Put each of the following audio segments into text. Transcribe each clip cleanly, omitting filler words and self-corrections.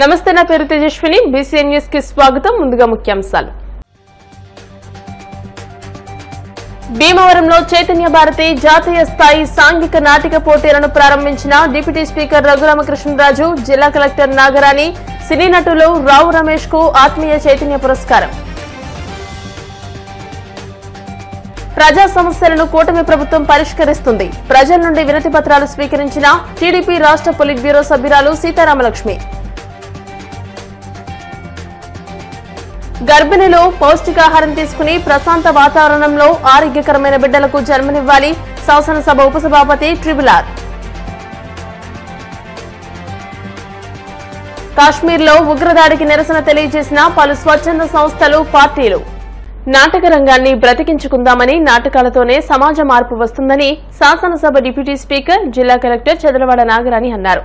నమస్తే, నా పేరు తేజస్విని. బీసీఎన్ న్యూస్ కి స్వాగతం. ముందుగా ముఖ్యాంశాలు. భీమవరంలో చైతన్య భారతి జాతీయ స్థాయి సాంఘిక నాటిక పోటీలను ప్రారంభించిన డిప్యూటీ స్పీకర్ రఘురామకృష్ణరాజు, జిల్లా కలెక్టర్ నాగరాణి, సినీ నటులు రావు రమేష్ కు ఆత్మీయ చైతన్య పురస్కారం. ప్రజా సమస్యలను కూటమి ప్రభుత్వం పరిష్కరిస్తుంది. ప్రజల నుండి వినతి పత్రాలు స్వీకరించిన టీడీపీ రాష్ట్ర పొలిట్ బ్యూరో సభ్యురాలు సీతారామలక్ష్మి. గర్భిణులు పౌష్టికాహారం తీసుకుని ప్రశాంత వాతావరణంలో ఆరోగ్యకరమైన బిడ్డలకు జన్మనివ్వాలి. శాసనసభ ఉపసభాపతి ట్రిబుల్-ఆర్. కాశ్మీర్లో ఉగ్రదాడికి నిరసన తెలియజేసిన పలు స్వచ్ఛంద సంస్థలు, పార్టీలు. నాటక రంగాన్ని బ్రతికించుకుందామని, నాటకాలతోనే సమాజ మార్పు వస్తుందని శాసనసభ డిప్యూటీ స్పీకర్, జిల్లా కలెక్టర్ చదలవాడ నాగరాణి అన్నారు.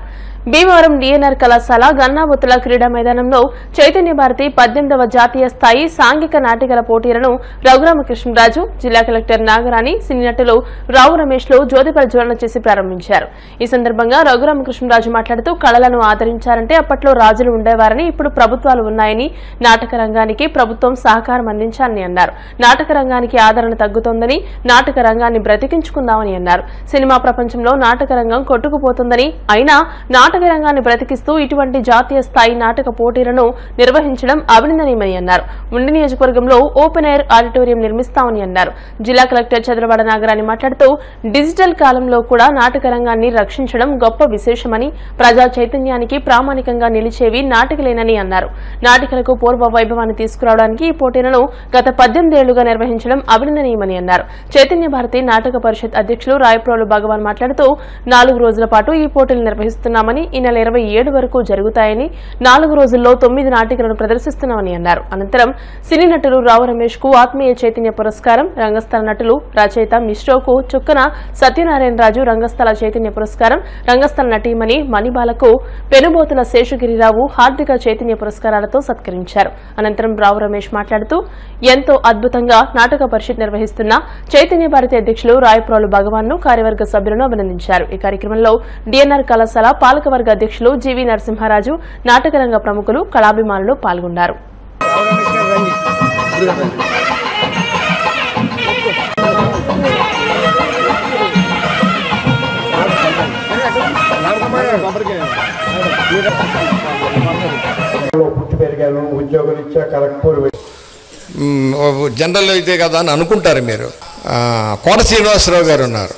భీమవరం డిఎన్ఆర్ కళాశాల గన్నాబుత్తుల క్రీడా మైదానంలో చైతన్య భారతి 18వ జాతీయ స్థాయి సాంఘిక నాటికల పోటీలను రఘురామకృష్ణరాజు, జిల్లా కలెక్టర్ నాగరాణి, సినీ నటులు రావు రమేష్ లు జ్యోతి ప్రజ్వలన చేసి ప్రారంభించారు. ఈ సందర్భంగా రఘురామకృష్ణరాజు మాట్లాడుతూ, కళలను ఆదరించారంటే అప్పట్లో రాజులు ఉండేవారని, ఇప్పుడు ప్రభుత్వాలు ఉన్నాయని, నాటక రంగానికి ప్రభుత్వం సహకారం అందించాలని అన్నారు. నాటక రంగానికి ఆదరణ తగ్గుతోందని, నాటక రంగాన్ని బ్రతికించుకుందామని అన్నారు. సినిమా ప్రపంచంలో నాటక రంగం కొట్టుకుపోతుందని, అయినా నాటక రంగాన్ని బ్రతికిస్తూ ఇటువంటి జాతీయ స్థాయి నాటక పోటీలను నిర్వహించడం అభినందనీయమని అన్నారు. ఉండి నియోజకవర్గంలో ఓపెన్ ఎయిర్ ఆడిటోరియం నిర్మిస్తామని అన్నారు. జిల్లా కలెక్టర్ చదలవాడ నాగరాణి మాట్లాడుతూ, డిజిటల్ కాలంలో కూడా నాటక రంగాన్ని రక్షించడం గొప్ప విశేషమని, ప్రజా చైతన్యానికి ప్రామాణికంగా నిలిచేవి నాటికలేనని అన్నారు. నాటికలకు పూర్వ వైభవాన్ని తీసుకురావడానికి ఈ పోటీలను గత 18 ఏళ్లుగా నిర్వహించడం అభినందనీయమని అన్నారు. చైతన్య భారతి నాటక పరిషత్ అధ్యక్షులు రాయప్రోలు భగవాన్ మాట్లాడుతూ, 4 రోజుల పాటు ఈ పోటీలు నిర్వహిస్తున్నామని, ఈ నెల 27 వరకు జరుగుతాయని, 4 రోజుల్లో 9 నాటికలను ప్రదర్శిస్తున్నామని అన్నారు. అనంతరం సినీ నటులు రావు రమేష్ కు ఆత్మీయ చైతన్య పురస్కారం, రంగస్థల నటులు రచయిత మిశ్రోకు చుక్కన సత్యనారాయణరాజు రంగస్థల చైతన్య పురస్కారం, రంగస్థల నటీమణి మణిబాలకు పెనుబోతుల శేషగిరిరావు హార్దిక చైతన్య పురస్కారాలతో సత్కరించారు. అనంతరం రావు రమేష్ మాట్లాడుతూ, ఎంతో అద్భుతంగా నాటక పరిషత్ నిర్వహిస్తున్న చైతన్య భారతి అధ్యక్షులు రాయప్రోలు భగవాన్ ను, కార్యవర్గ సభ్యులను అభినందించారు. ఈ కార్యక్రమంలో డిఎన్ఆర్ కళాశాల పాలకవర్గ అధ్యక్షులు జీవి నరసింహరాజు, నాటకరంగ ప్రముఖులు, కళాభిమానులు పాల్గొన్నారు. జనరల్ అయితే కదా అని అనుకుంటారు మీరు. కోట శ్రీనివాసరావు గారు ఉన్నారు.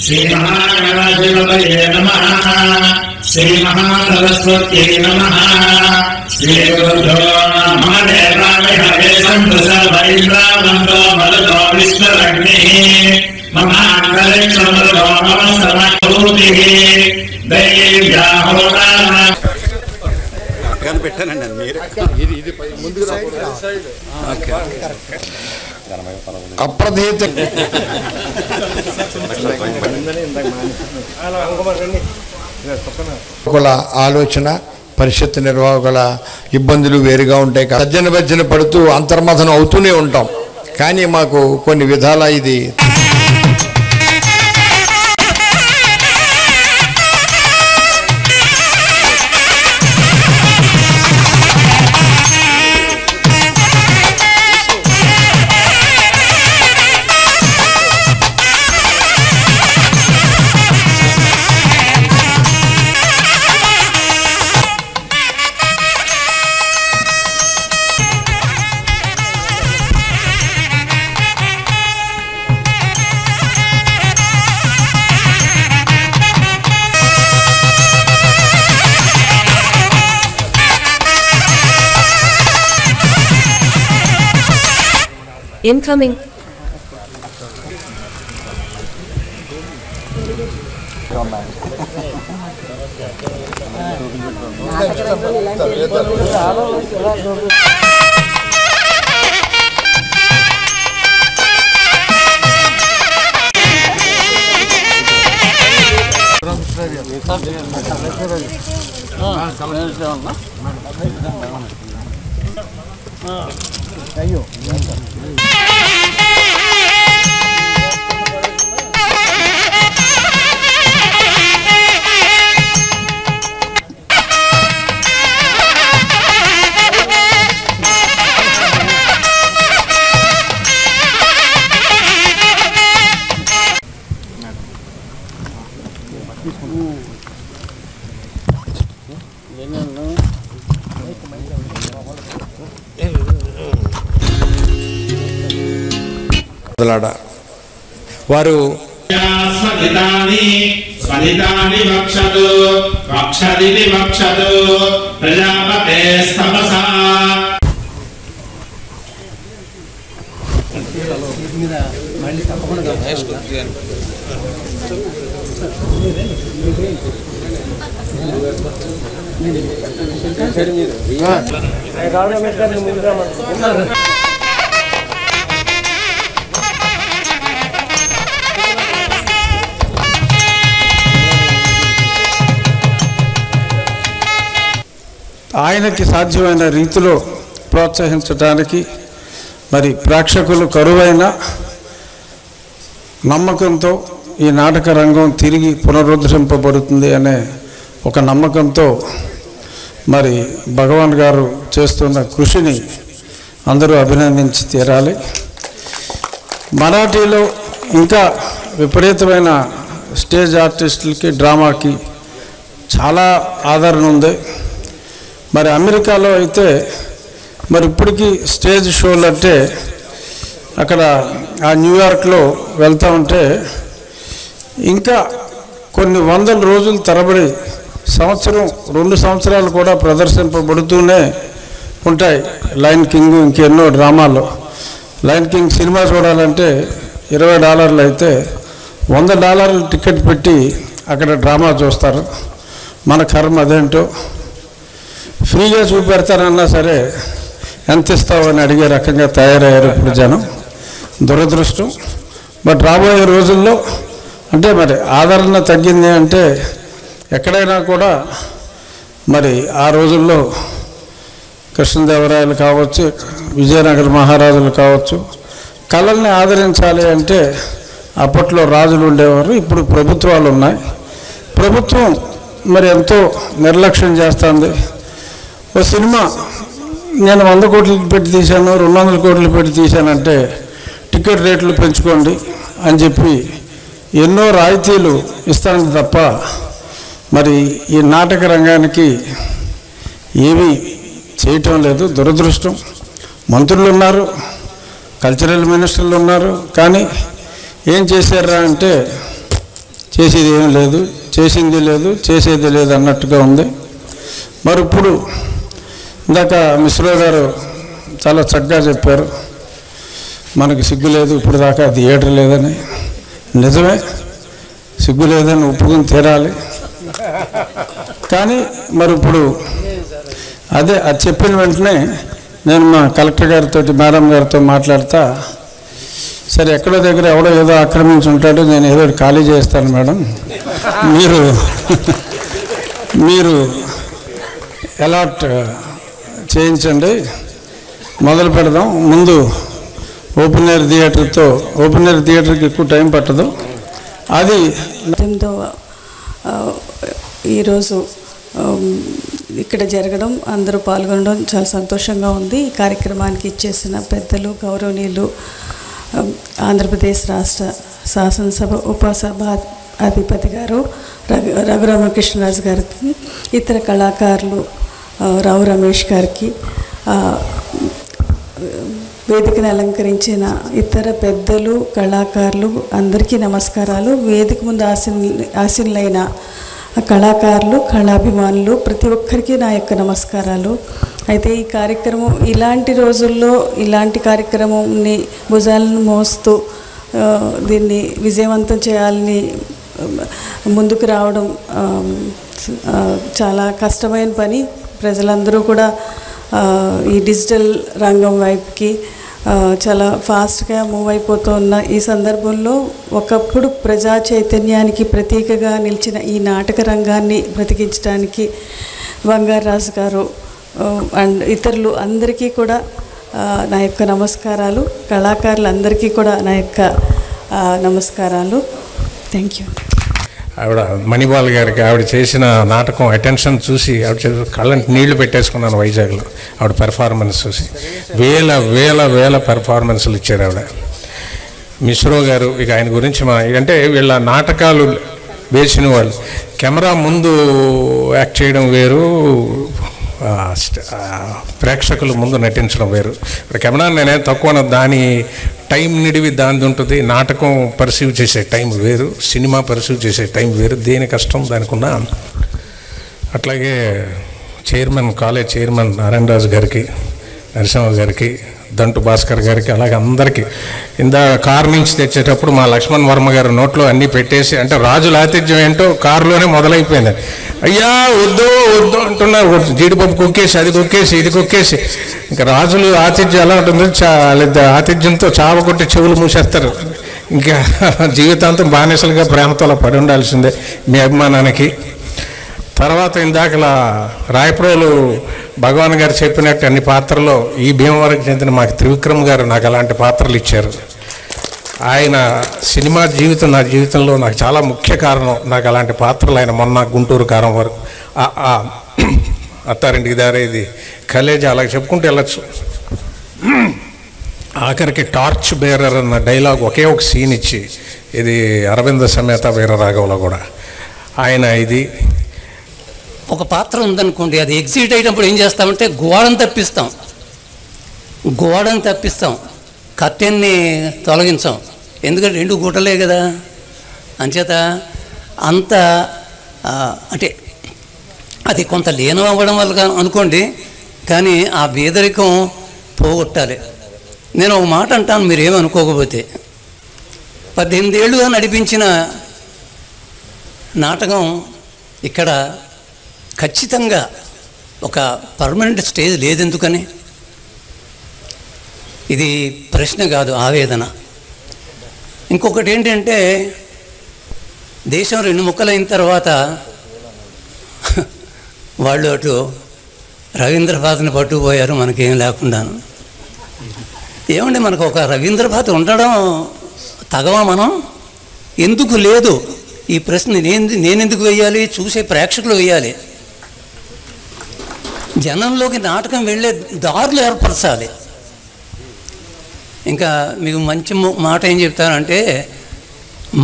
శ్రీమహాగణాధిపతయే నమః. శ్రీమహాసరస్వత్యై నమః. శ్రీగురుభ్యో నమః. దేవామిహే సంతు సర్వైంద్రావంతో మరుతో విష్ణురగ్నిః. మమాంతరిక్షమరుతో నమః సమభూతిః. దైవ్యాహోదాన పెట్టానండి. మీరు అప్రధేత ఆలోచన, పరిషత్ నిర్వాహకుల ఇబ్బందులు వేరుగా ఉంటాయి. సజ్జన భజ్జన పడుతూ అంతర్మథనం అవుతూనే ఉంటాం. కానీ మాకు కొన్ని విధాల ఇది Incoming. వారు స్వదితాని వక్షతు వక్షదితి వక్షతు ప్రజాపతే తపసా ఆయనకి సాధ్యమైన రీతిలో ప్రోత్సహించడానికి మరి ప్రేక్షకులు కరువైన నమ్మకంతో ఈ నాటక రంగం తిరిగి పునరుద్ధరింపబడుతుంది అనే ఒక నమ్మకంతో మరి భగవాన్ గారు చేస్తున్న కృషిని అందరూ అభినందించి తీరాలి. మరాఠీలో ఇంకా విపరీతమైన స్టేజ్ ఆర్టిస్టులకి డ్రామాకి చాలా ఆదరణ ఉంది. మరి అమెరికాలో అయితే మరి ఇప్పటికీ స్టేజ్ షోలు అంటే అక్కడ ఆ న్యూయార్క్లో వెళ్తూ ఉంటే ఇంకా కొన్ని వందల రోజుల తరబడి సంవత్సరం 2 సంవత్సరాలు కూడా ప్రదర్శింపబడుతూనే ఉంటాయి. లయన్ కింగ్ ఇంకెన్నో డ్రామాలు. లయన్ కింగ్ సినిమా చూడాలంటే $20 అయితే $100 టికెట్ పెట్టి అక్కడ డ్రామా చూస్తారు. మన కర్మ అదేంటో. ఫ్రీగా చూపెడతానన్నా సరే ఎంత ఇస్తావు అని అడిగే రకంగా తయారయ్యారు ఇప్పుడు జనం. దురదృష్టం. బట్ రాబోయే రోజుల్లో అంటే మరి ఆదరణ తగ్గింది అంటే ఎక్కడైనా కూడా మరి ఆ రోజుల్లో కృష్ణదేవరాయలు కావచ్చు, విజయనగర మహారాజులు కావచ్చు, కళల్ని ఆదరించాలి అంటే అప్పట్లో రాజులు ఉండేవారు. ఇప్పుడు ప్రభుత్వాలు ఉన్నాయి. ప్రభుత్వం మరి ఎంతో నిర్లక్ష్యం చేస్తుంది. ఓ సినిమా నేను 100 కోట్లు పెట్టి తీశాను, 200 కోట్లు పెట్టి తీశానంటే టికెట్ రేట్లు పెంచుకోండి అని చెప్పి ఎన్నో రాయితీలు ఇస్తాను తప్ప మరి ఈ నాటక రంగానికి ఏమీ చేయటం లేదు. దురదృష్టం. మంత్రులు ఉన్నారు, కల్చరల్ మినిస్టర్లు ఉన్నారు, కానీ ఏం చేశారా అంటే చేసేది ఏం లేదు, చేసింది లేదు, చేసేది లేదు అన్నట్టుగా ఉంది. మరి ఇప్పుడు ఇందాక మిశ్రా గారు చాలా చక్కగా చెప్పారు, మనకి సిగ్గు లేదు ఇప్పుడు దాకా థియేటర్ లేదని. నిజమే, సిగ్గు లేదని ఒప్పుకుని తీరాలి. కానీ మరి ఇప్పుడు అదే అది చెప్పిన వెంటనే నేను మా కలెక్టర్ గారితో మేడం గారితో మాట్లాడతా, సరే ఎక్కడో దగ్గర ఎవడో ఏదో ఆక్రమించి ఉంటాడో నేను ఏదో ఖాళీ చేస్తాను మేడం, మీరు అలాట్ చేయించండి, మొదలు పెడదాం. ముందు ఓపెన్ ఎయిర్ థియేటర్తో, ఓపెన్ ఎయిర్ థియేటర్కి ఎక్కువ టైం పట్టదు. అది ఈరోజు ఇక్కడ జరగడం, అందరూ పాల్గొనడం చాలా సంతోషంగా ఉంది. ఈ కార్యక్రమానికి ఇచ్చేసిన పెద్దలు, గౌరవనీయులు ఆంధ్రప్రదేశ్ రాష్ట్ర శాసనసభ ఉపసభాధిపతి గారు రఘురామకృష్ణరాజు గారికి, ఇతర కళాకారులు రావు రమేష్ గారికి, వేదికను అలంకరించిన ఇతర పెద్దలు, కళాకారులు అందరికీ నమస్కారాలు. వేదిక ముందు ఆసీనులైన కళాకారులు, కళాభిమానులు ప్రతి ఒక్కరికి నా యొక్క నమస్కారాలు. అయితే ఈ కార్యక్రమం ఇలాంటి రోజుల్లో ఇలాంటి కార్యక్రమంని భుజాలను మోస్తూ దీన్ని విజయవంతం చేయాలని ముందుకు రావడం చాలా కష్టమైన పని. ప్రజలందరూ కూడా ఈ డిజిటల్ రంగం వైపుకి చాలా ఫాస్ట్గా మూవ్ అయిపోతున్న ఈ సందర్భంలో ఒకప్పుడు ప్రజా చైతన్యానికి ప్రతీకగా నిలిచిన ఈ నాటక రంగాన్ని బ్రతికించడానికి బంగారాజు గారు అండ్ ఇతరులు అందరికీ కూడా నా యొక్క నమస్కారాలు. కళాకారులందరికీ కూడా నా యొక్క నమస్కారాలు. Thank you. ఆవిడ మణిపాల్ గారికి ఆవిడ చేసిన నాటకం అటెన్షన్ చూసి ఆవిడ కళ్ళంటి నీళ్లు పెట్టేసుకున్నాను వైజాగ్లో. ఆవిడ పెర్ఫార్మెన్స్ చూసి వేల వేల వేల పెర్ఫార్మెన్స్లు ఇచ్చారు ఆవిడ. మిశ్రో గారు, ఇక ఆయన గురించి అంటే వీళ్ళ నాటకాలు వేసిన వాళ్ళు కెమెరా ముందు యాక్ట్ చేయడం వేరు, ప్రేక్షకుల ముందు నటించడం వేరు. ఇప్పుడు కెమెరా నేనే తక్కువ, దాని టైం నిడివి దాని ఉంటుంది. నాటకం పర్సీవ్ చేసే టైం వేరు, సినిమా పర్సీవ్ చేసే టైం వేరు. దేని కష్టం దానికి ఉన్న. అట్లాగే చైర్మన్, కాలేజ్ చైర్మన్ నారాయణ రాజు గారికి, నరసింహ గారికి, దంటు భాస్కర్ గారికి, అలాగే అందరికీ. కారు నుంచి తెచ్చేటప్పుడు మా లక్ష్మణ్ వర్మ గారు నోట్లో అన్నీ పెట్టేసి, అంటే రాజుల ఆతిథ్యం ఏంటో కారులోనే మొదలైపోయింది. అయ్యా వద్దు వద్దు అంటున్నారు. జీడిపప్పు కుక్కేసి, అది కుక్కేసి, ఇది కుక్కేసి. ఇంకా రాజులు ఆతిథ్యం ఎలా ఉంటుంది, ఆతిథ్యంతో చావకొట్టి చెవులు మూసేస్తారు. ఇంకా జీవితాంతం బానిసలుగా ప్రేమతో అలా పడి ఉండాల్సిందే మీ అభిమానానికి. తర్వాత ఇందాకలా రాయప్రోలు భగవాన్ గారు చెప్పినట్టు అన్ని పాత్రలో ఈ భీమవరంకి చెందిన మాకు త్రివిక్రమ్ గారు నాకు అలాంటి పాత్రలు ఇచ్చారు. ఆయన సినిమా జీవితం నా జీవితంలో నాకు చాలా ముఖ్య కారణం. నాకు అలాంటి పాత్రలు ఆయన మొన్న గుంటూరు కారం వరకు, అత్తారింటికి దారేది, కలేజా, అలాగే చెప్పుకుంటూ వెళ్ళచ్చు. ఆఖరికి టార్చ్ బేరర్ అన్న డైలాగ్ ఒకే ఒక సీన్ ఇచ్చి, ఇది అరవింద సమేత వీరరాఘవలో కూడా ఆయన ఇది ఒక పాత్ర ఉందనుకోండి, అది ఎగ్జిట్ అయినప్పుడు ఏం చేస్తామంటే గోడను తప్పిస్తాం, కర్టెన్ని తొలగించాం. ఎందుకంటే 2 గుట్టలే కదా. అంచేత అంత అంటే అది కొంత లీనం అవ్వడం వల్ల అనుకోండి, కానీ ఆ బేదరికం పోగొట్టాలి. నేను ఒక మాట అంటాను, మీరేమనుకోకపోతే, 18 ఏళ్ళుగా నడిపించిన నాటకం ఇక్కడ ఖచ్చితంగా ఒక పర్మనెంట్ స్టేజ్ లేదెందుకని. ఇది ప్రశ్న కాదు, ఆవేదన. ఇంకొకటి ఏంటంటే, దేశం 2 ముక్కలైన తర్వాత వాళ్ళు అటు రవీంద్రభారతిని పట్టుకుపోయారు, మనకేం లేకుండాను. ఏమండి, మనకు ఒక రవీంద్రభారతి ఉండడం తగవా మనం? ఎందుకు లేదు ఈ ప్రశ్న నేనెందుకు వేయాలి? చూసే ప్రేక్షకులు వేయాలి. జనంలోకి నాటకం వెళ్ళే దారులు ఏర్పరచాలి. ఇంకా మీకు మంచి మాట ఏం చెప్తానంటే,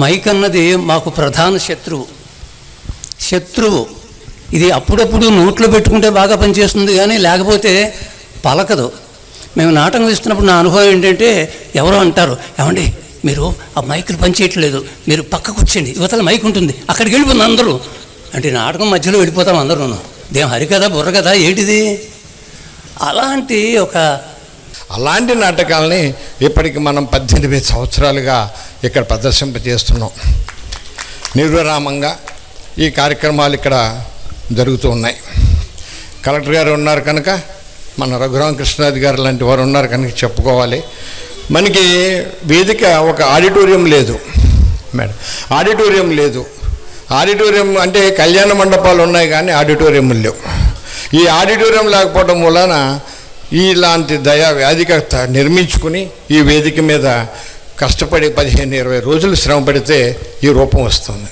మైక్ అన్నది మాకు ప్రధాన శత్రువు. ఇది అప్పుడప్పుడు నోట్లో పెట్టుకుంటే బాగా పనిచేస్తుంది, కానీ లేకపోతే పలకదు. మేము నాటకం ఇస్తున్నప్పుడు నా అనుభవం ఏంటంటే, ఎవరో అంటారు, ఏమండి మీరు ఆ మైకులు పనిచేయట్లేదు, మీరు పక్కకు వచ్చేయండి, యువతల మైక్ ఉంటుంది, అక్కడికి వెళ్ళిపోయింది అందరూ అంటే. నాటకం మధ్యలో వెళ్ళిపోతాం అందరూ. దేం హరికథ బుర్రకథ ఏంటిది? అలాంటి నాటకాలని ఇప్పటికి మనం 18 సంవత్సరాలుగా ఇక్కడ ప్రదర్శింపజేస్తున్నాం. నిర్విరామంగా ఈ కార్యక్రమాలు ఇక్కడ జరుగుతూ ఉన్నాయి. కలెక్టర్ గారు ఉన్నారు కనుక, మన రఘురామకృష్ణాది గారు లాంటి వారు ఉన్నారు కనుక చెప్పుకోవాలి. మనకి వేదిక, ఒక ఆడిటోరియం లేదు మేడం, ఆడిటోరియం లేదు. ఆడిటోరియం అంటే కళ్యాణ మండపాలు ఉన్నాయి కానీ ఆడిటోరియంలు లేవు. ఈ ఆడిటోరియం లేకపోవడం వలన ఇలాంటి దయా వేదిక నిర్మించుకుని ఈ వేదిక మీద కష్టపడి 15-20 రోజులు శ్రమ పడితే ఈ రూపం వస్తుంది.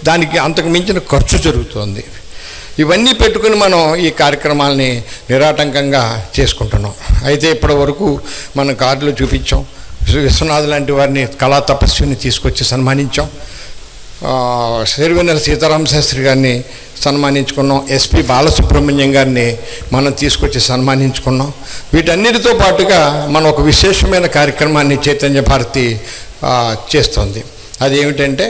దానికి అంతకు మించిన ఖర్చు జరుగుతుంది. ఇవన్నీ పెట్టుకుని మనం ఈ కార్యక్రమాలని నిరాటంకంగా చేసుకుంటున్నాం. అయితే ఇప్పటి వరకు మనం కార్డులు చూపించాం. విశ్వనాథ్ లాంటి వారిని, కళా తపస్విని తీసుకొచ్చి సన్మానించాం. సిరివెన్నెల సీతారామ శాస్త్రి గారిని సన్మానించుకున్నాం. ఎస్పి బాలసుబ్రహ్మణ్యం గారిని మనం తీసుకొచ్చి సన్మానించుకున్నాం. వీటన్నిటితో పాటుగా మనం ఒక విశేషమైన కార్యక్రమాన్ని చైతన్య భారతి చేస్తుంది. అదేమిటంటే,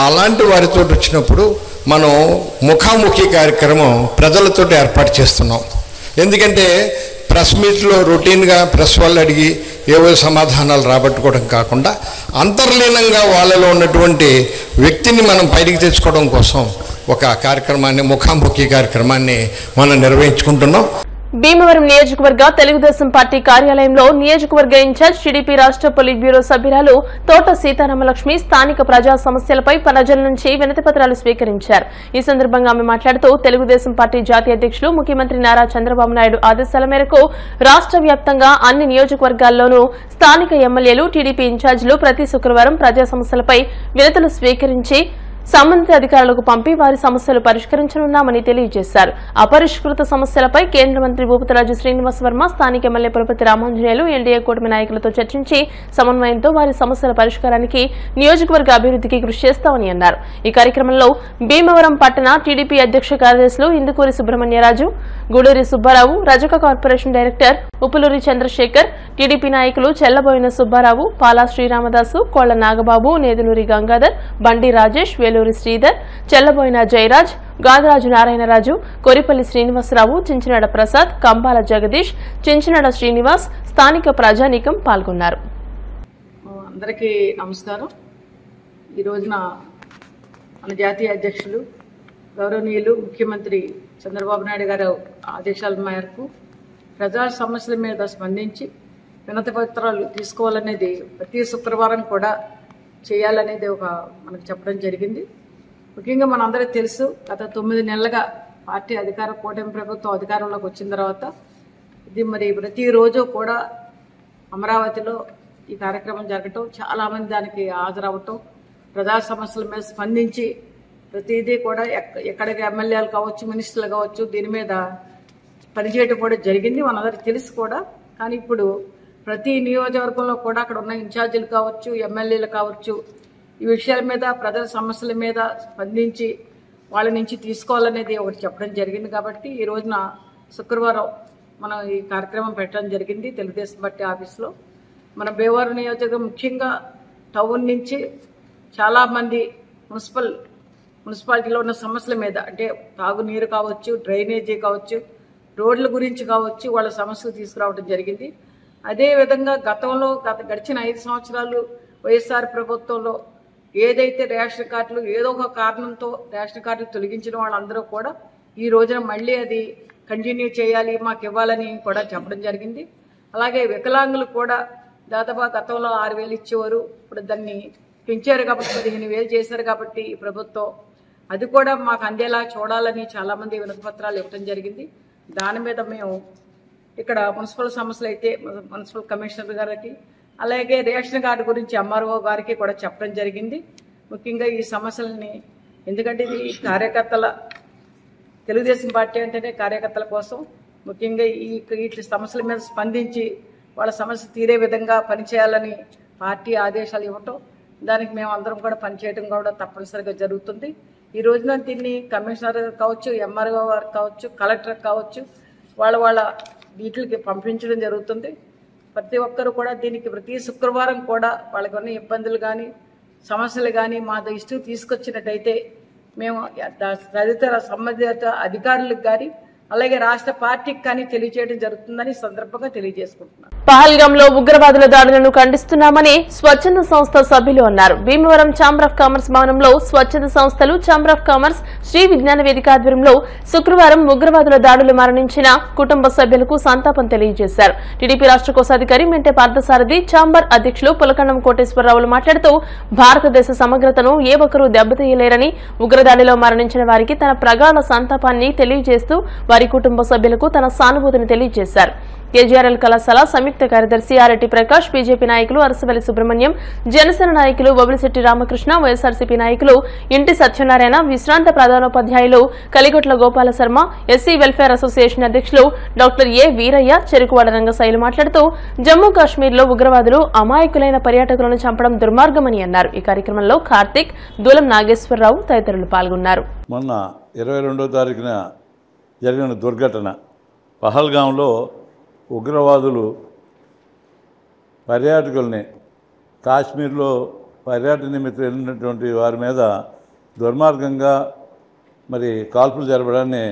అలాంటి వారితో వచ్చినప్పుడు మనం ముఖాముఖి కార్యక్రమం ప్రజలతో ఏర్పాటు చేస్తున్నాం. ఎందుకంటే ప్రెస్ మీట్లో రొటీన్గా ప్రెస్ వాళ్ళు అడిగి ఏవో సమాధానాలు రాబట్టుకోవడం కాకుండా, అంతర్లీనంగా వాళ్ళలో ఉన్నటువంటి వ్యక్తిని మనం బయటికి తెచ్చుకోవడం కోసం ఒక కార్యక్రమాన్ని, ముఖాముఖి కార్యక్రమాన్ని మనం నిర్వహించుకుంటున్నాం. భీమవరం నియోజకవర్గ తెలుగుదేశం పార్టీ కార్యాలయంలో నియోజకవర్గ ఇన్ఛార్జ్ టీడీపీ రాష్ట్ర పొలిట్ బ్యూరో సభ్యురాలు తోట సీతారామలక్ష్మి స్థానిక ప్రజా సమస్యలపై ప్రజల నుంచి వినతిపత్రాలు స్వీకరించారు. ఈ సందర్భంగా ఆమె మాట్లాడుతూ తెలుగుదేశం పార్టీ జాతీయ అధ్యక్షులు ముఖ్యమంత్రి నారా చంద్రబాబు నాయుడు ఆదేశాల మేరకు రాష్ట్ర వ్యాప్తంగా అన్ని నియోజకవర్గాల్లోనూ స్థానిక ఎమ్మెల్యేలు టీడీపీ ఇన్ఛార్జీలు ప్రతి శుక్రవారం ప్రజా సమస్యలపై వినతులు స్వీకరించి సంబంధిత అధికారులకు పంపి వారి సమస్యలు పరిష్కరించనున్నామని తెలియజేశారు. అపరిష్కృత సమస్యలపై కేంద్ర మంత్రి భూపతిరాజు శ్రీనివాస్ వర్మ స్థానిక ఎమ్మెల్యే పులపతి రామాంజనేయులు ఎన్డీఏ కూటమి నాయకులతో చర్చించి సమన్వయంతో వారి సమస్యల పరిష్కారానికి నియోజకవర్గ అభివృద్ధికి కృషి చేస్తామని అన్నారు. ఈ కార్యక్రమంలో భీమవరం పట్టణ టీడీపీ అధ్యక్ష కార్యదర్శులు ఇందుకూరి సుబ్రహ్మణ్యరాజు, గూడూరి సుబ్బారావు, రజక కార్పొరేషన్ డైరెక్టర్ ఉపులూరి చంద్రశేఖర్, టీడీపీ నాయకులు చెల్లబోయిన సుబ్బారావు, పాలా శ్రీరామదాసు, కోళ్ల నాగబాబు, నేదులూరి గంగాధర్, బండి రాజేష్, వేలూరి శ్రీధర్, చెల్లబోయిన జయరాజ్, గాదరాజు నారాయణరాజు, కొరిపల్లి శ్రీనివాసరావు, చించినాడ ప్రసాద్, కంబాల జగదీష్, చించినాడ శ్రీనివాస్, స్థానిక ప్రజానీకం పాల్గొన్నారు. అందరికీ నమస్కారం. ఈ రోజున మన జాతీయ అధ్యక్షులు గౌరవనీయులు ముఖ్యమంత్రి చంద్రబాబు నాయుడు గారు ఆదేశాల మేరకు ప్రజా సమస్యల మీద స్పందించి వినతి పత్రాలు తీసుకోవాలనేది ప్రతి శుక్రవారం కూడా చేయాలనేది మనకు చెప్పడం జరిగింది. ముఖ్యంగా మనందరికీ తెలుసు, గత 9 నెలలుగా పార్టీ కూటమి ప్రభుత్వం అధికారంలోకి వచ్చిన తర్వాత ఇది మరి ప్రతిరోజు కూడా అమరావతిలో ఈ కార్యక్రమం జరగటం, చాలామంది దానికి హాజరవటం, ప్రజా సమస్యల మీద స్పందించి ప్రతిదీ కూడా ఎక్కడికి ఎమ్మెల్యేలు కావచ్చు, మినిస్టర్లు కావచ్చు, దీని మీద పనిచేయటం కూడా జరిగింది, మనందరికీ తెలుసు కూడా. కానీ ఇప్పుడు ప్రతి నియోజకవర్గంలో కూడా అక్కడ ఉన్న ఇన్ఛార్జీలు కావచ్చు, ఎమ్మెల్యేలు కావచ్చు, ఈ విషయాల మీద ప్రజల సమస్యల మీద స్పందించి వాళ్ళ నుంచి తీసుకోవాలనేది ఒకటి చెప్పడం జరిగింది. కాబట్టి ఈ రోజున శుక్రవారం మనం ఈ కార్యక్రమం పెట్టడం జరిగింది తెలుగుదేశం పార్టీ ఆఫీస్లో. మన భీమవరం నియోజకవర్గం ముఖ్యంగా టౌన్ నుంచి చాలామంది మున్సిపాలిటీలో ఉన్న సమస్యల మీద, అంటే తాగునీరు కావచ్చు, డ్రైనేజీ కావచ్చు, రోడ్ల గురించి కావచ్చు, వాళ్ళ సమస్యలు తీసుకురావడం జరిగింది. అదేవిధంగా గడిచిన 5 సంవత్సరాలు వైఎస్ఆర్ ప్రభుత్వంలో ఏదైతే రేషన్ కార్డులు ఏదో ఒక కారణంతో రేషన్ కార్డులు తొలగించిన వాళ్ళందరూ కూడా ఈ రోజున మళ్ళీ అది కంటిన్యూ చేయాలి, మాకు ఇవ్వాలని కూడా చెప్పడం జరిగింది. అలాగే వికలాంగులు కూడా దాదాపు గతంలో 6,000 ఇచ్చేవారు, ఇప్పుడు దాన్ని పెంచారు కాబట్టి 15,000 చేశారు. కాబట్టి ఈ ప్రభుత్వం అది కూడా మాకు అందేలా చూడాలని చాలామంది వినతి పత్రాలు ఇవ్వడం జరిగింది. దాని మీద మేము ఇక్కడ మున్సిపల్ సమస్యలు అయితే మున్సిపల్ కమిషనర్ గారికి, అలాగే రేషన్ కార్డు గురించి ఎంఆర్ఓ గారికి కూడా చెప్పడం జరిగింది. ముఖ్యంగా ఈ సమస్యలని, ఎందుకంటే ఇది తెలుగుదేశం పార్టీ అంటేనే కార్యకర్తల కోసం, ముఖ్యంగా ఈ సమస్యల మీద స్పందించి వాళ్ళ సమస్య తీరే విధంగా పనిచేయాలని పార్టీ ఆదేశాలు ఇవ్వటం, దానికి మేము అందరం కూడా పనిచేయడం కూడా తప్పనిసరిగా జరుగుతుంది. ఈ రోజున దీన్ని కమిషనర్ కావచ్చు, ఎంఆర్ఓ గారు కావచ్చు, కలెక్టర్ కావచ్చు, వాళ్ళ వీటికి పంపించడం జరుగుతుంది. ప్రతి ఒక్కరు కూడా దీనికి ప్రతి శుక్రవారం కూడా వాళ్ళకి ఉన్న ఇబ్బందులు కానీ సమస్యలు కానీ మా దృష్టికి తీసుకొచ్చినట్టయితే మేము తదితర సంబంధిత అధికారులకు కానీ అలాగే రాష్ట్ర పార్టీకి కానీ తెలియజేయడం జరుగుతుందని సందర్భంగా తెలియజేసుకుంటున్నాను. పహల్గాంలో ఉగ్రవాదుల దాడులను ఖండిస్తున్నామని స్వచ్ఛంద సంస్థ సభ్యులు అన్నారు. భీమవరం ఛాంబర్ ఆఫ్ కామర్స్ భవనంలో స్వచ్ఛంద సంస్థలు ఛాంబర్ ఆఫ్ కామర్స్ శ్రీ విజ్ఞాన వేదిక ఆధ్వర్యంలో శుక్రవారం ఉగ్రవాదుల దాడులు మరణించిన కుటుంబ సభ్యులకు సంతాపం తెలియజేశారు. టీడీపీ రాష్ట్ర కోశాధికారి మెంటే పార్థసారథి, ఛాంబర్ అధ్యక్షులు పులకండం కోటేశ్వరరావులు మాట్లాడుతూ భారతదేశ సమగ్రతను ఏ ఒక్కరూ దెబ్బతీయలేరని, ఉగ్రదాడిలో మరణించిన వారికి తన ప్రగాఢ సంతాపాన్ని తెలియజేస్తూ వారి కుటుంబ సభ్యులకు తన సానుభూతిని తెలియజేశారు. కేజీఆర్ఎల్ కళాశాల సంయుక్త కార్యదర్శి ఆర్ఎటి ప్రకాష్, బీజేపీ నాయకులు అరసవల్లి సుబ్రహ్మణ్యం, జనసేన నాయకులు బొబిలిశెట్టి రామకృష్ణ, వైఎస్ఆర్సీపీ నాయకులు ఇంటి సత్యనారాయణ, విశ్రాంత ప్రధానోపాధ్యాయులు Kaligotla Gopala Sharma, SC welfare association అధ్యక్షులు డాక్టర్ ఏ వీరయ్య, చెరుకువాడ రంగశైలు మాట్లాడుతూ జమ్మూ కాశ్మీర్లో ఉగ్రవాదులు అమాయకులైన పర్యాటకులను చంపడం దుర్మార్గమని అన్నారు. ఈ కార్యక్రమంలో కార్తీక్, దూలం నాగేశ్వరరావు తదితరులు పాల్గొన్నారు. మొన్న 22వ తారీఖున జరిగిన దుర్ఘటన, పహల్గాంలో ఉగ్రవాదులు పర్యాటకుల్ని, కాశ్మీర్లో పర్యాటక నిమిత్తం వెళ్ళినటువంటి వారి మీద దుర్మార్గంగా కాల్పులు జరపడాన్ని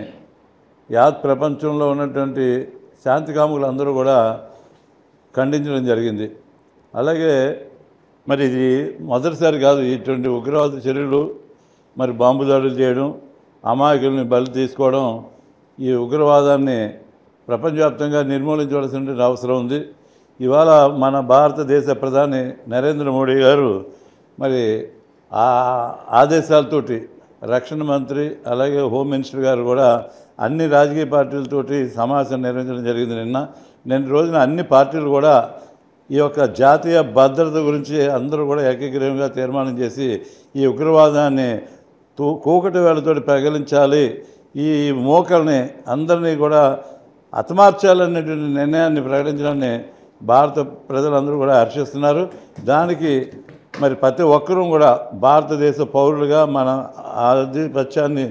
యావత్ ప్రపంచంలో ఉన్నటువంటి శాంతికాములందరూ కూడా ఖండించడం జరిగింది. అలాగే ఇది మొదటిసారి కాదు ఇటువంటి ఉగ్రవాద చర్యలు, బాంబు దాడులు చేయడం, అమాయకుల్ని బలి తీసుకోవడం. ఈ ఉగ్రవాదాన్ని ప్రపంచవ్యాప్తంగా నిర్మూలించవలసిన అవసరం ఉంది. ఇవాళ మన భారతదేశ ప్రధాని నరేంద్ర మోడీ గారు మరి ఆ ఆదేశాలతోటి రక్షణ మంత్రి అలాగే హోమ్ మినిస్టర్ గారు కూడా అన్ని రాజకీయ పార్టీలతోటి సమావేశం నిర్వహించడం జరిగింది. నిన్న రోజున అన్ని పార్టీలు కూడా ఈ యొక్క జాతీయ భద్రత గురించి అందరూ కూడా ఏకగ్రీవంగా తీర్మానం చేసి ఈ ఉగ్రవాదాన్ని కూకటి వేళతోటి ప్రగలించాలి, ఈ మోకల్ని అందరినీ కూడా హతమార్చాలనేటువంటి నిర్ణయాన్ని ప్రకటించడాన్ని భారత ప్రజలందరూ కూడా హర్షిస్తున్నారు. దానికి మరి ప్రతి ఒక్కరూ కూడా భారతదేశ పౌరులుగా మన ఆధిపత్యాన్ని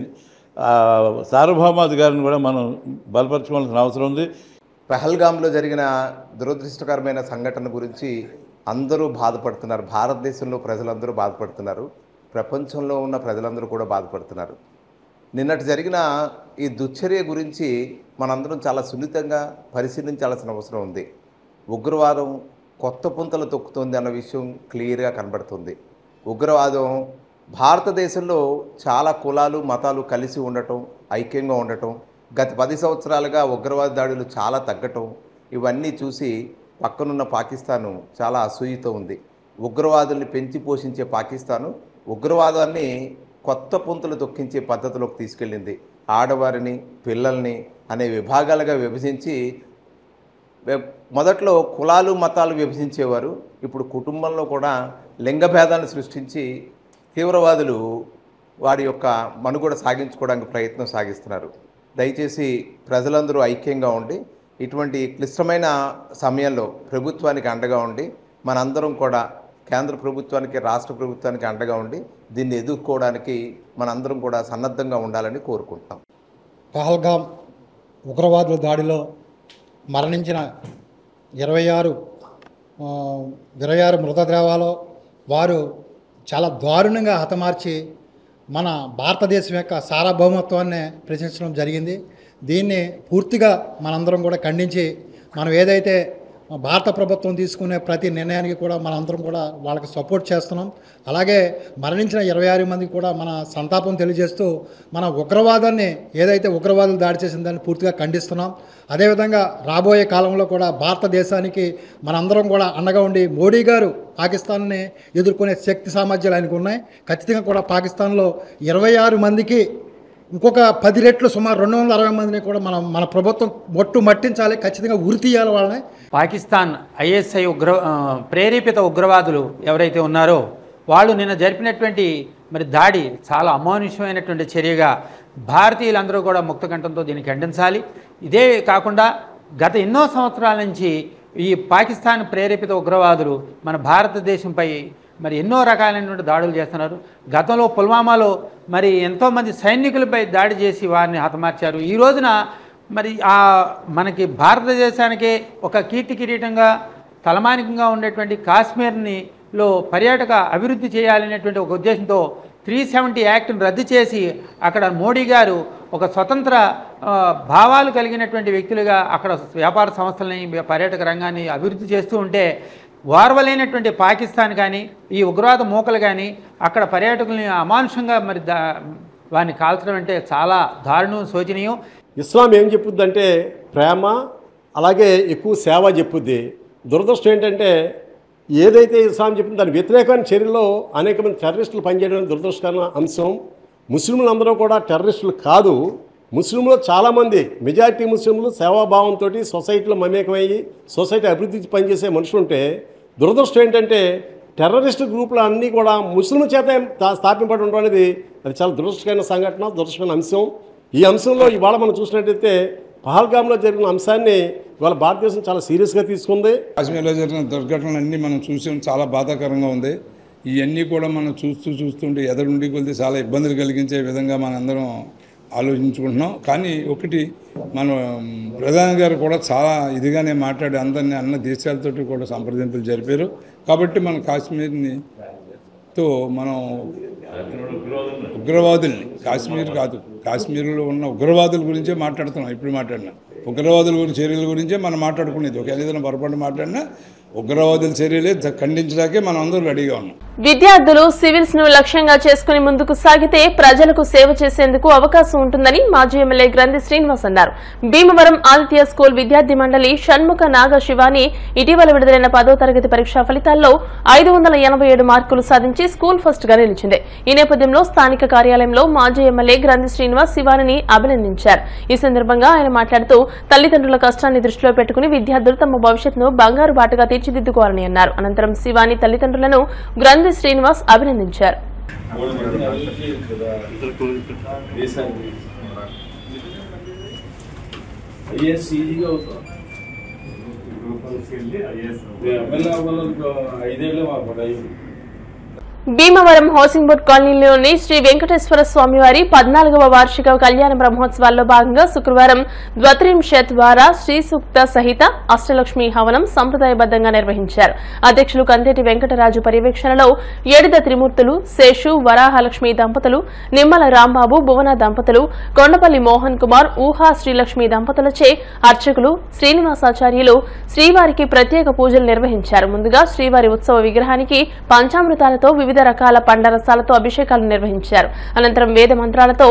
సార్వభౌమాధికారిని కూడా మనం బలపరచుకోవాల్సిన అవసరం ఉంది. పహల్గామ్లో జరిగిన దురదృష్టకరమైన సంఘటన గురించి అందరూ బాధపడుతున్నారు. భారతదేశంలో ప్రజలందరూ బాధపడుతున్నారు, ప్రపంచంలో ఉన్న ప్రజలందరూ కూడా బాధపడుతున్నారు. నిన్నటి జరిగిన ఈ దుశ్చర్య గురించి మనందరం చాలా సున్నితంగా పరిశీలించాల్సిన అవసరం ఉంది. ఉగ్రవాదం కొత్త పుంతలు తొక్కుతుంది అన్న విషయం క్లియర్గా కనబడుతుంది. ఉగ్రవాదం భారతదేశంలో చాలా కులాలు మతాలు కలిసి ఉండటం, ఐక్యంగా ఉండటం, గత 10 సంవత్సరాలుగా ఉగ్రవాద దాడులు చాలా తగ్గటం, ఇవన్నీ చూసి పక్కనున్న పాకిస్తాను చాలా అసూయతో ఉంది. ఉగ్రవాదుల్ని పెంచి పోషించే పాకిస్తాను ఉగ్రవాదాన్ని కొత్త పుంతలు తొక్కించే పద్ధతిలోకి తీసుకెళ్ళింది. ఆడవారిని పిల్లల్ని అనే విభాగాలుగా విభజించి, మొదట్లో కులాలు మతాలు విభజించేవారు, ఇప్పుడు కుటుంబంలో కూడా లింగ భేదాలను సృష్టించి తీవ్రవాదులు వారి యొక్క మనుగడ సాగించుకోవడానికి ప్రయత్నం సాగిస్తున్నారు. దయచేసి ప్రజలందరూ ఐక్యంగా ఉండి ఇటువంటి క్లిష్టమైన సమయంలో ప్రభుత్వానికి అండగా ఉండి మనందరం కూడా కేంద్ర ప్రభుత్వానికి రాష్ట్ర ప్రభుత్వానికి అండగా ఉండి దీన్ని ఎదుర్కోవడానికి మనందరం కూడా సన్నద్ధంగా ఉండాలని కోరుకుంటున్నాం. పహల్గామ్ ఉగ్రవాదుల దాడిలో మరణించిన 26 మృతదేహాలు వారు చాలా దారుణంగా హతమార్చి మన భారతదేశం యొక్క సార్వభౌమత్వాన్ని ప్రశ్నించడం జరిగింది. దీన్ని పూర్తిగా మనందరం కూడా ఖండించి మనం ఏదైతే భారత ప్రభుత్వం తీసుకునే ప్రతి నిర్ణయానికి కూడా మనందరం కూడా వాళ్ళకి సపోర్ట్ చేస్తున్నాం. అలాగే మరణించిన 26 మందికి కూడా మన సంతాపం తెలియజేస్తూ మన ఉగ్రవాదాన్ని ఏదైతే ఉగ్రవాదులు దాడి చేసిన దాన్ని పూర్తిగా ఖండిస్తున్నాం. అదేవిధంగా రాబోయే కాలంలో కూడా భారతదేశానికి మనందరం కూడా అండగా ఉండి మోడీ గారు పాకిస్తాన్ని ఎదుర్కొనే శక్తి సామర్థ్యాలు ఆయనకు ఉన్నాయి. ఖచ్చితంగా కూడా పాకిస్తాన్లో 26 మందికి ఇంకొక 10 రెట్లు సుమారు 260 మందిని కూడా మన ప్రభుత్వం మట్టించాలి, ఖచ్చితంగా ఉరి తీయాలి వాళ్ళని. పాకిస్తాన్ ఐఎస్ఐ ప్రేరేపిత ఉగ్రవాదులు ఎవరైతే ఉన్నారో వాళ్ళు నిన్న జరిపినటువంటి దాడి చాలా అమానుష్యమైనటువంటి చర్యగా భారతీయులందరూ కూడా ముక్తకంఠంతో దీన్ని ఖండించాలి. ఇదే కాకుండా గత ఎన్నో సంవత్సరాల నుంచి ఈ పాకిస్తాన్ ప్రేరేపిత ఉగ్రవాదులు మన భారతదేశంపై ఎన్నో రకాలైనటువంటి దాడులు చేస్తున్నారు. గతంలో పుల్వామాలో ఎంతోమంది సైనికులపై దాడి చేసి వారిని హతమార్చారు. ఈ రోజున మనకి భారతదేశానికే ఒక కీర్తి కిరీటంగా తలమానికంగా ఉండేటువంటి కాశ్మీర్లో పర్యాటక అభివృద్ధి చేయాలనేటువంటి ఒక ఉద్దేశంతో 370 యాక్ట్ను రద్దు చేసి అక్కడ మోడీ గారు ఒక స్వతంత్ర భావాలు కలిగినటువంటి వ్యక్తులుగా అక్కడ వ్యాపార సంస్థలని పర్యాటక రంగాన్ని అభివృద్ధి చేస్తూ ఉంటే వార్వలైనటువంటి పాకిస్తాన్ కానీ ఈ ఉగ్రవాద మూకలు కానీ అక్కడ పర్యాటకుల్ని అమానుషంగా వారిని కాల్చడం అంటే చాలా దారుణం, శోచనీయం. ఇస్లాం ఏం చెప్పుద్దంటే ప్రేమ, అలాగే ఎక్కువ సేవ చెప్పుద్ది. దురదృష్టం ఏంటంటే ఏదైతే ఇస్లాం చెప్పింది దాని వ్యతిరేకమైన చర్యల్లో అనేక మంది టెర్రరిస్టులు పనిచేయడం దురదృష్టకరమైన అంశం. ముస్లింలందరూ కూడా టెర్రరిస్టులు కాదు. ముస్లింలు చాలామంది మెజారిటీ ముస్లింలు సేవాభావంతో సొసైటీలో మమేకమయ్యి సొసైటీ అభివృద్ధికి పనిచేసే మనుషులు ఉంటే దురదృష్టం ఏంటంటే టెర్రరిస్ట్ గ్రూపులు అన్నీ కూడా ముస్లింల చేత స్థాపింపడం అనేది అది చాలా దురదృష్టకరమైన సంఘటన, దురదృష్టమైన అంశం. ఈ అంశంలో ఇవాళ మనం చూసినట్టయితే పహల్గామ్లో జరిగిన అంశాన్ని ఇవాళ భారతదేశం చాలా సీరియస్గా తీసుకుంది. కాశ్మీర్లో జరిగిన దుర్ఘటనలన్నీ మనం చూసాం, చాలా బాధాకరంగా ఉంది. ఇవన్నీ కూడా మనం చూస్తుంటే ఎదురుండి కొద్ది చాలా ఇబ్బందులు కలిగించే విధంగా మనందరం ఆలోచించుకుంటున్నాం. కానీ ఒకటి మన ప్రధాని గారు కూడా చాలా ఇదిగానే మాట్లాడి అందరినీ అన్న దేశాలతోటి కూడా సంప్రదింపులు జరిపారు. కాబట్టి మన కాశ్మీర్తో మనం ఉగ్రవాదుల్ని, కాశ్మీర్ కాదు కాశ్మీర్లో ఉన్న ఉగ్రవాదుల గురించే మాట్లాడుతున్నాం. ఇప్పుడు మాట్లాడినా ఉగ్రవాదుల గురించి చర్యల గురించే మనం మాట్లాడుకునేది. ఒకవేళ ఏదైనా పొరపాటు మాట్లాడినా ఉగ్రవాదుల చర్యలే ఖండించడానికే మనం అందరూ రెడీగా ఉన్నాం. విద్యార్థులు సివిల్స్ ను లక్ష్యంగా చేసుకుని ముందుకు సాగితే ప్రజలకు సేవ చేసేందుకు అవకాశం ఉంటుందని మాజీ ఎమ్మెల్యే గ్రంథి శ్రీనివాస్ అన్నారు. భీమవరం ఆదిత్య స్కూల్ విద్యార్థి మండలి షణ్ముఖ నాగ శివాని ఇటీవల విడుదలైన 10వ తరగతి పరీక్షా ఫలితాల్లో 587 మార్కులు సాధించి స్కూల్ ఫస్ట్ గా నిలిచింది. ఈ నేపథ్యంలో స్థానిక కార్యాలయంలో మాజీ ఎమ్మెల్యే గ్రంథి శ్రీనివాస్ శివానిని అభినందించారు. ఈ సందర్భంగా ఆయన మాట్లాడుతూ తల్లిదండ్రుల కష్టాన్ని దృష్టిలో పెట్టుకుని విద్యార్థులు తమ భవిష్యత్తును బంగారు బాటగా తీర్చిదిద్దుకోవాలని అన్నారు. అనంతరం శివాని తల్లిదండ్రులను గ్రంథి శ్రీనివాస్ అభినందించారు. భీమవరం హౌసింగ్ బోర్డు కాలనీలోని శ్రీ వెంకటేశ్వర స్వామివారి 14వ వార్షిక కళ్యాణ బ్రహ్మోత్సవాల్లో భాగంగా శుక్రవారం ద్వారా శ్రీ సూక్త సహిత అష్టలక్ష్మి హవనం సంప్రదాయబద్దంగా నిర్వహించారు. అధ్యక్షులు కందేటి వెంకటరాజు పర్యవేక్షణలో ఏడిద త్రిమూర్తులు, శేషు వరాహలక్ష్మి దంపతులు, నిమ్మల రాంబాబు భువన దంపతులు, కొండపల్లి మోహన్ కుమార్, ఊహా శ్రీలక్ష్మి దంపతులచే అర్చకులు శ్రీనివాసాచార్యులు శ్రీవారికి ప్రత్యేక పూజలు నిర్వహించారు. ముందుగా శ్రీవారి ఉత్సవ విగ్రహానికి పంచామృతాలతో వివిధ రకాల పండరసాలతో అభిషేకాలు నిర్వహించారు. అనంతరం వేద మంత్రాలతో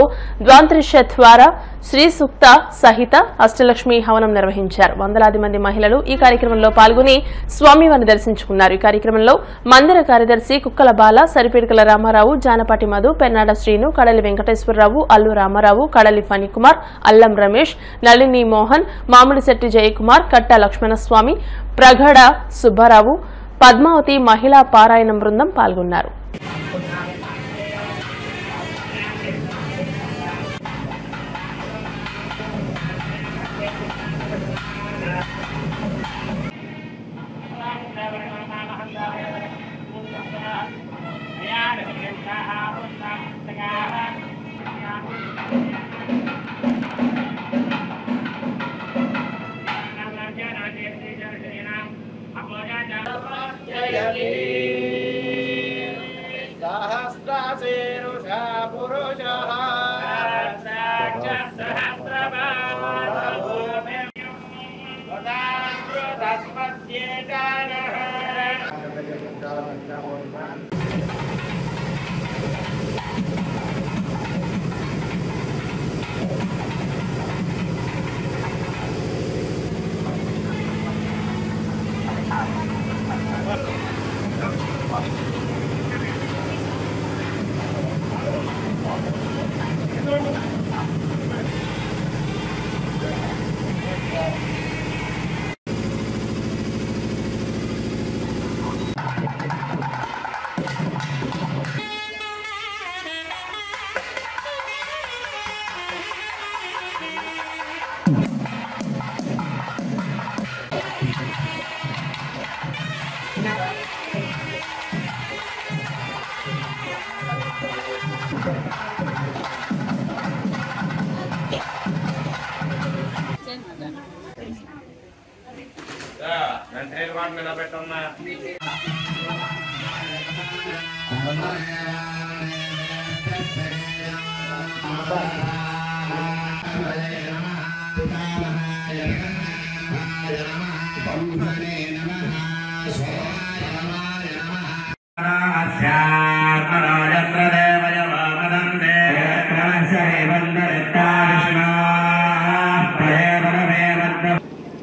ద్వారా శ్రీ సూక్త సహిత అష్టలక్ష్మి హవనం నిర్వహించారు. వందలాది మంది మహిళలు ఈ కార్యక్రమంలో పాల్గొని స్వామివారిని దర్శించుకున్నారు. ఈ కార్యక్రమంలో మందిర కార్యదర్శి కుక్కల బాల, సరిపేడుకల రామారావు, జానపాటి మధు, పెన్నాడ శ్రీను, కడలి వెంకటేశ్వరరావు, అల్లు రామారావు, కడలి ఫణికుమార్, అల్లం రమేష్, నళిని మోహన్, మామిడిశెట్టి జయకుమార్, కట్ట లక్ష్మణస్వామి, ప్రగడ సుబ్బారావు, పద్మావతి మహిళా పారాయణం బృందం పాల్గొన్నారు.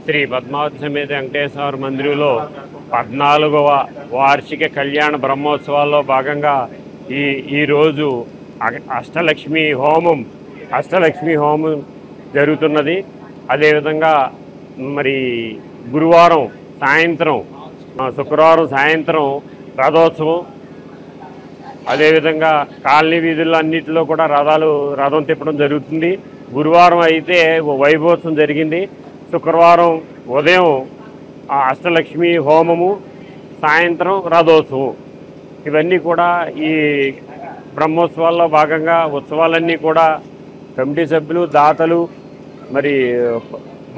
శ్రీ పద్మావతి సమేత వెంకటేశ్వర మందిరంలో 14వ వార్షిక కళ్యాణ బ్రహ్మోత్సవాల్లో భాగంగా ఈరోజు అష్టలక్ష్మి హోమం జరుగుతున్నది. అదేవిధంగా మరి గురువారం సాయంత్రం, శుక్రవారం సాయంత్రం రథోత్సవం, అదేవిధంగా కాలనీ వీధుల్లో అన్నింటిలో కూడా రథం తిప్పడం జరుగుతుంది. గురువారం అయితే వైభవోత్సవం జరిగింది. శుక్రవారం ఉదయం అష్టలక్ష్మి హోమము, సాయంత్రం రథోత్సవం. ఇవన్నీ కూడా ఈ బ్రహ్మోత్సవాల్లో భాగంగా ఉత్సవాలన్నీ కూడా కమిటీ సభ్యులు, దాతలు, మరి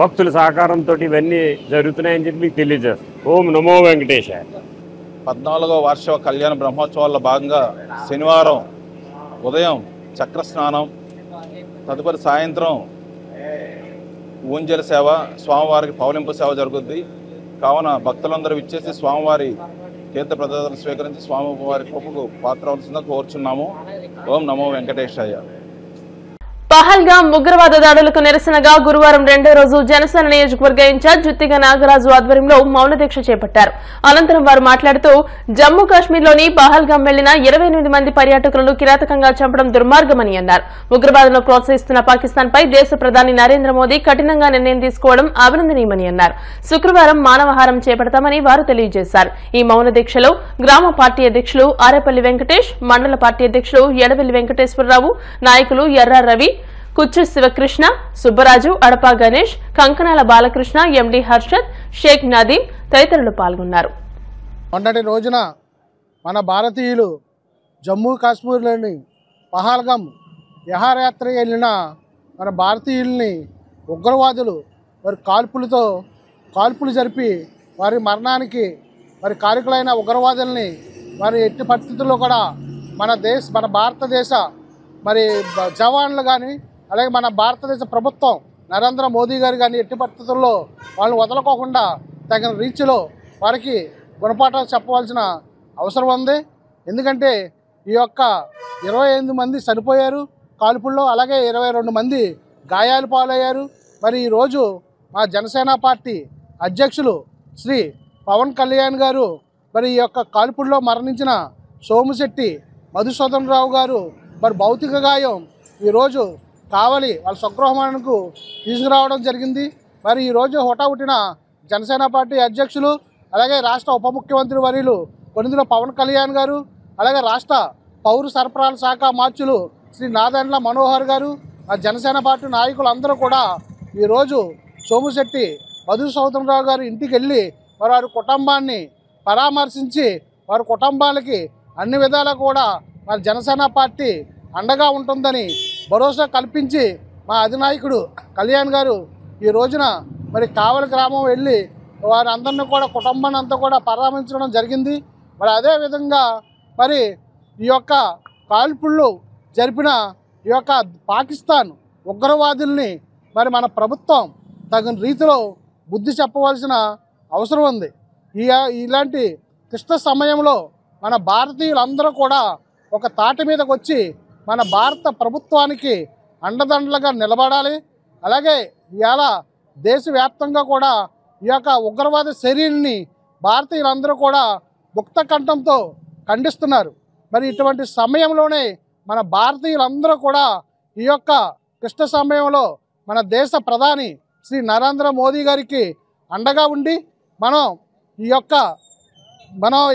భక్తుల సహకారంతో ఇవన్నీ జరుగుతున్నాయని చెప్పి మీకు తెలియజేస్తాం. ఓం నమో వెంకటేశాయ. 14వ వార్షిక కళ్యాణ బ్రహ్మోత్సవాల్లో భాగంగా శనివారం ఉదయం చక్రస్నానం, తదుపరి సాయంత్రం ఊంజల సేవ, స్వామివారికి పౌలింపు సేవ జరుగుద్ది. కావున భక్తులందరూ విచ్చేసి స్వామివారి తీర్థ ప్రసాదాలు స్వీకరించి స్వామివారి కృపకు పాత్రవలసిందిగా కోరుచున్నాము. ఓం నమో వెంకటేశాయ. పహల్గాం ఉగ్రవాద దాడులకు నిరసనగా గురువారం రెండో రోజు జనసేన నియోజకవర్గ ఇన్ఛార్జ్ జుత్తిగ నాగరాజు ఆధ్వర్యంలో మౌన దీక్ష చేపట్టారు. అనంతరం వారు మాట్లాడుతూ జమ్మూ కాశ్మీర్లోని పహల్గాం వెళ్లిన 28 మంది పర్యాటకులను కిరాతకంగా చంపడం దుర్మార్గమని అన్నారు. ఉగ్రవాదులను ప్రోత్సహిస్తున్న పాకిస్తాన్పై దేశ ప్రధాని నరేంద్ర మోదీ కఠినంగా నిర్ణయం తీసుకోవడం అభినందనీయమని అన్నారు. శుక్రవారం మానవహారం చేపడతామని వారు తెలియజేశారు. ఈ మౌన దీక్షలో గ్రామ పార్టీ అధ్యక్షులు ఆరేపల్లి వెంకటేష్, మండల పార్టీ అధ్యక్షులు ఎడవెల్లి వెంకటేశ్వరరావు, నాయకులు ఎర్ర రవి, కుచ్చు శివకృష్ణ, సుబ్బరాజు, అడపా గణేష్, కంకణాల బాలకృష్ణ, ఎండి హర్షద్, షేక్ నదీం తదితరులు పాల్గొన్నారు. మొన్నటి రోజున మన భారతీయులు జమ్మూ కాశ్మీర్లోని పహల్గాం విహారయాత్ర వెళ్ళిన మన భారతీయుల్ని ఉగ్రవాదులు మరి కాల్పులు జరిపి వారి మరణానికి మరి కారకులైన ఉగ్రవాదుల్ని మరి ఎట్టి పరిస్థితుల్లో కూడా మన భారతదేశ మరి జవాన్లు కానీ అలాగే మన భారతదేశ ప్రభుత్వం నరేంద్ర మోదీ గారు కానీ ఎట్టి పరిస్థితుల్లో వాళ్ళు వదలకోకుండా తగిన రీచ్లో వారికి గుణపాఠాలు చెప్పవలసిన అవసరం ఉంది. ఎందుకంటే ఈ యొక్క 28 మంది చనిపోయారు కాల్పుల్లో, అలాగే 22 మంది గాయాలు పాలయ్యారు. మరి ఈరోజు మా జనసేన పార్టీ అధ్యక్షులు శ్రీ పవన్ కళ్యాణ్ గారు మరి ఈ యొక్క కాల్పుల్లో మరణించిన సోముశెట్టి మధుసూదన్ రావు గారు మరి భౌతిక గాయం ఈరోజు కావలి వాళ్ళ స్వగృహానికి తీసుకురావడం జరిగింది. మరి ఈరోజు హుటాహుటిన జనసేన పార్టీ అధ్యక్షులు అలాగే రాష్ట్ర ఉప ముఖ్యమంత్రి వర్యులు కొనిదెల పవన్ కళ్యాణ్ గారు, అలాగే రాష్ట్ర పౌర సరఫరాల శాఖ మార్చులు శ్రీ నాదెండ్ల మనోహర్ గారు, ఆ జనసేన పార్టీ నాయకులందరూ కూడా ఈరోజు సోముశెట్టి మధుసూదన్ రావు గారు ఇంటికి వెళ్ళి వారి కుటుంబాన్ని పరామర్శించి వారి కుటుంబాలకి అన్ని విధాలా కూడా మరి జనసేన పార్టీ అండగా ఉంటుందని భరోసా కల్పించి మా అధినాయకుడు కళ్యాణ్ గారు ఈ రోజున మరి కావలి గ్రామం వెళ్ళి వారందరినీ కూడా కుటుంబాన్ని అంతా కూడా పరామర్శించడం జరిగింది. మరి అదేవిధంగా మరి ఈ యొక్క కాల్పుళ్ళు జరిపిన ఈ యొక్క పాకిస్తాన్ ఉగ్రవాదుల్ని మరి మన ప్రభుత్వం తగిన రీతిలో బుద్ధి చెప్పవలసిన అవసరం ఉంది. ఇలాంటి క్లిష్ట సమయంలో మన భారతీయులందరూ కూడా ఒక తాటి మీదకి వచ్చి మన భారత ప్రభుత్వానికి అండదండలుగా నిలబడాలి. అలాగే ఇవాళ దేశవ్యాప్తంగా కూడా ఈ యొక్క ఉగ్రవాద చర్యల్ని భారతీయులందరూ కూడా ముక్త కంఠంతో ఖండిస్తున్నారు. మరి ఇటువంటి సమయంలోనే మన భారతీయులందరూ కూడా ఈ యొక్క క్లిష్ట సమయంలో మన దేశ ప్రధాని శ్రీ నరేంద్ర మోదీ గారికి అండగా ఉండి మనం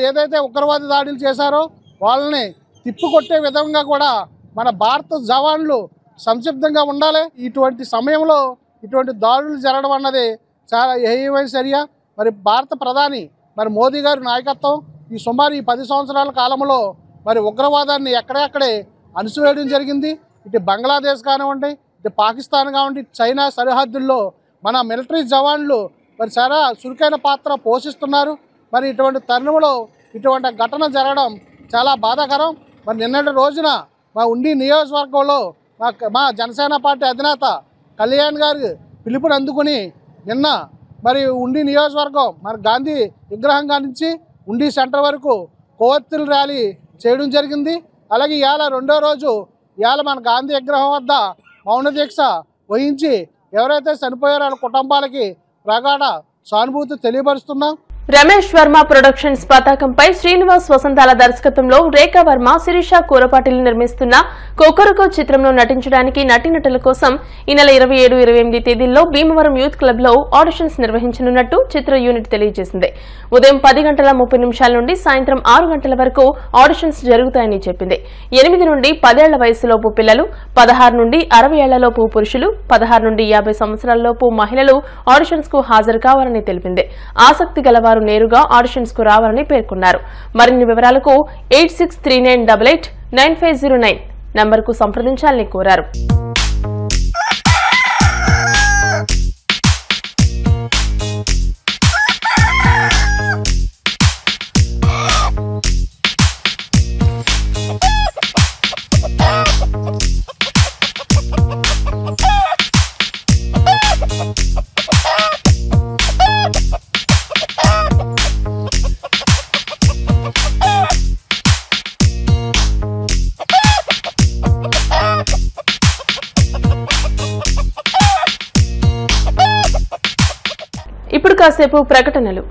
ఏదైతే ఉగ్రవాద దాడులు చేశారో వాళ్ళని తిప్పుకొట్టే విధంగా కూడా మన భారత జవాన్లు సంసిద్ధంగా ఉండాలి. ఇటువంటి సమయంలో ఇటువంటి దాడులు జరగడం అన్నది చాలా హేయమైన చర్య. మరి భారత ప్రధాని మరి మోదీ గారి నాయకత్వం ఈ సుమారు 10 సంవత్సరాల కాలంలో మరి ఉగ్రవాదాన్ని ఎక్కడెక్కడే అణిచివేయడం జరిగింది. ఇటు బంగ్లాదేశ్ కానివ్వండి, ఇటు పాకిస్తాన్ కానివ్వండి, చైనా సరిహద్దుల్లో మన మిలిటరీ జవాన్లు మరి చాలా చురుకైన పాత్ర పోషిస్తున్నారు. మరి ఇటువంటి తరుణంలో ఇటువంటి ఘటన జరగడం చాలా బాధాకరం. మరి నిన్నటి రోజున మా ఉండి నియోజకవర్గంలో మా జనసేన పార్టీ అధినేత కళ్యాణ్ గారి పిలుపుని అందుకుని నిన్న మరి ఉండి నియోజకవర్గం మరి గాంధీ విగ్రహం నుంచి ఉండి సెంటర్ వరకు కొవ్వొత్తుల ర్యాలీ చేయడం జరిగింది. అలాగే ఇవాళ రెండో రోజు ఇవాళ మన గాంధీ విగ్రహం వద్ద మౌన దీక్ష వహించి ఎవరైతే చనిపోయారో వాళ్ళ కుటుంబాలకి ప్రగాఢ సానుభూతి తెలియపరుస్తున్నాం. రమేష్ వర్మ ప్రొడక్షన్స్ పతాకంపై శ్రీనివాస్ వసంతాల దర్శకత్వంలో రేఖా వర్మ, శిరీష కూరపాటిలు నిర్మిస్తున్న కొకరకో చిత్రంలో నటించడానికి నటీనటుల కోసం ఈ నెల 27, 28 తేదీల్లో భీమవరం యూత్ క్లబ్ లో ఆడిషన్స్ నిర్వహించనున్నట్టు చిత్ర యూనిట్ తెలియజేసింది. ఉదయం 10:30 నుండి సాయంత్రం 6 గంటల వరకు ఆడిషన్స్ జరుగుతాయని చెప్పింది. 8 నుండి 10 ఏళ్ల వయసులోపు పిల్లలు, 16 నుండి 60 ఏళ్లలోపు పురుషులు, 16 నుండి 50 సంవత్సరాలలోపు మహిళలు ఆడిషన్స్ కు హాజరు కావాలని తెలిపింది. ఆసక్తి గలవారు నేరుగా ఆడిషన్స్ కు రావాలని పేర్కొన్నారు. మరిన్ని వివరాలకు 8639889509 నంబర్కు సంప్రదించాలని కోరారు. కాసేపు ప్రకటనలు.